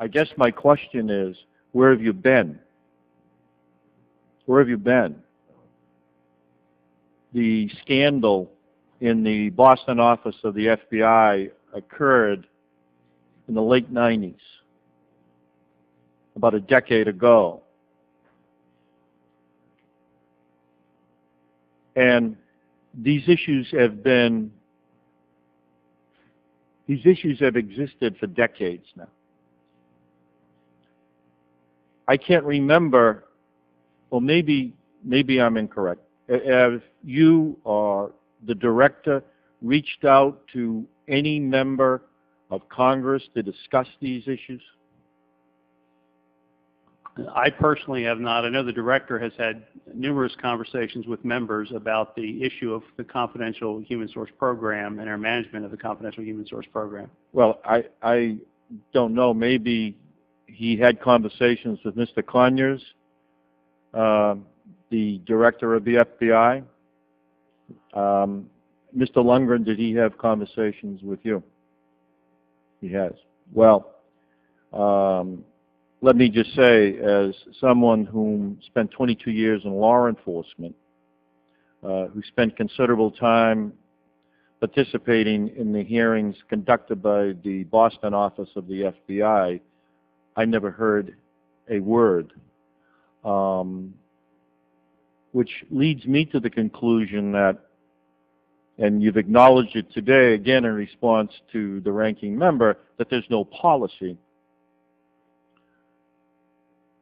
I guess my question is, where have you been? Where have you been? The scandal in the Boston office of the FBI occurred in the late 90s, about a decade ago. And these issues have existed for decades now. I can't remember, well, maybe I'm incorrect. Have you or the director reached out to any member of Congress to discuss these issues? I personally have not. I know the director has had numerous conversations with members about the issue of the confidential human source program and our management of the confidential human source program. Well, I don't know. Maybe he had conversations with Mr. Conyers, the director of the FBI. Mr. Lundgren, did he have conversations with you? He has. Well, let me just say, as someone who spent 22 years in law enforcement, who spent considerable time participating in the hearings conducted by the Boston office of the FBI, I never heard a word, which leads me to the conclusion that, and you've acknowledged it today, again in response to the ranking member, that there's no policy.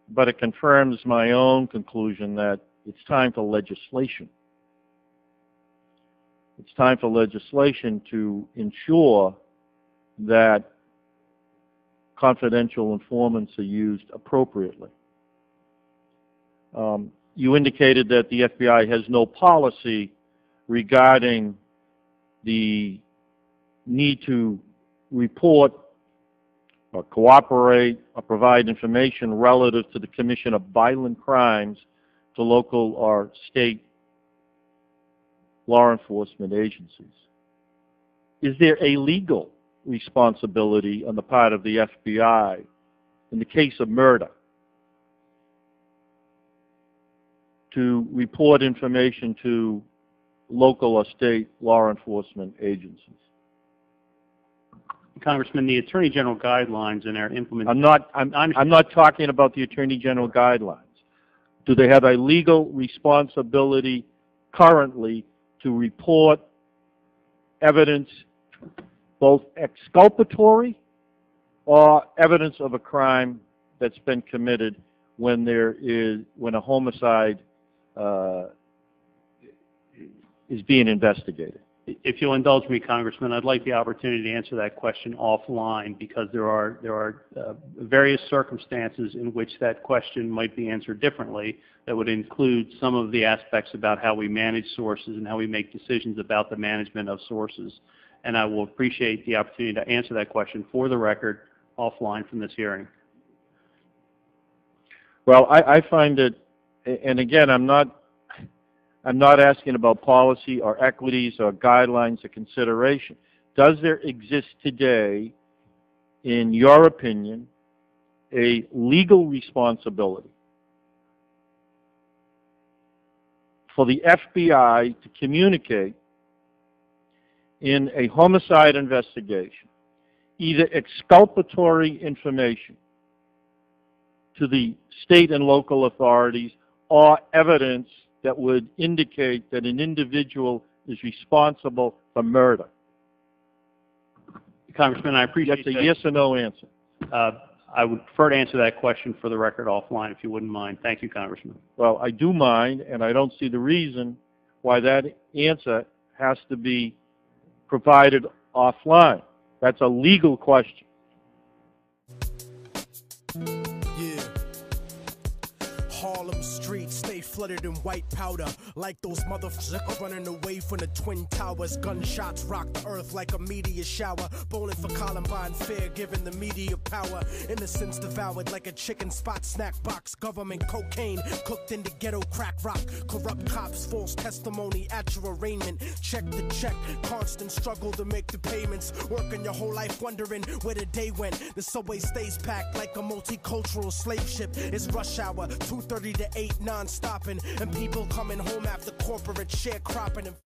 But it confirms my own conclusion that it's time for legislation. It's time for legislation to ensure that confidential informants are used appropriately. You indicated that the FBI has no policy regarding the need to report or cooperate or provide information relative to the commission of violent crimes to local or state law enforcement agencies. Is there a legal responsibility on the part of the FBI in the case of murder to report information to local or state law enforcement agencies? Congressman, the Attorney General guidelines and our implementation. I'm not talking about the Attorney General guidelines. Do they have a legal responsibility currently to report evidence, both exculpatory or evidence of a crime that's been committed when a homicide is being investigated? If you'll indulge me, Congressman, I'd like the opportunity to answer that question offline, because there are various circumstances in which that question might be answered differently that would include some of the aspects about how we manage sources and how we make decisions about the management of sources. And I will appreciate the opportunity to answer that question for the record offline from this hearing. Well, I find it, and again, I'm not asking about policy or equities or guidelines or consideration. Does there exist today, in your opinion, a legal responsibility for the FBI to communicate in a homicide investigation either exculpatory information to the state and local authorities or evidence that would indicate that an individual is responsible for murder? Congressman, I appreciate that's a yes or no answer. I would prefer to answer that question for the record offline, if you wouldn't mind. Thank you, Congressman. Well, I do mind, and I don't see the reason why that answer has to be provided offline. That's a legal question. Yeah. Harlem streets stay flooded in white powder, like those motherfuckers running away from the Twin Towers. Gunshots rock the earth like a meteor shower. Bowling for Columbine, fear giving the media power. Innocence devoured like a chicken spot snack box. Government cocaine cooked into ghetto crack rock. Corrupt cops, false testimony at your arraignment. Check the check, constant struggle to make the payments. Working your whole life wondering where the day went. The subway stays packed like a multicultural slave ship. It's rush hour, 2:30 to 8, non-stopping. And people coming home after corporate sharecropping and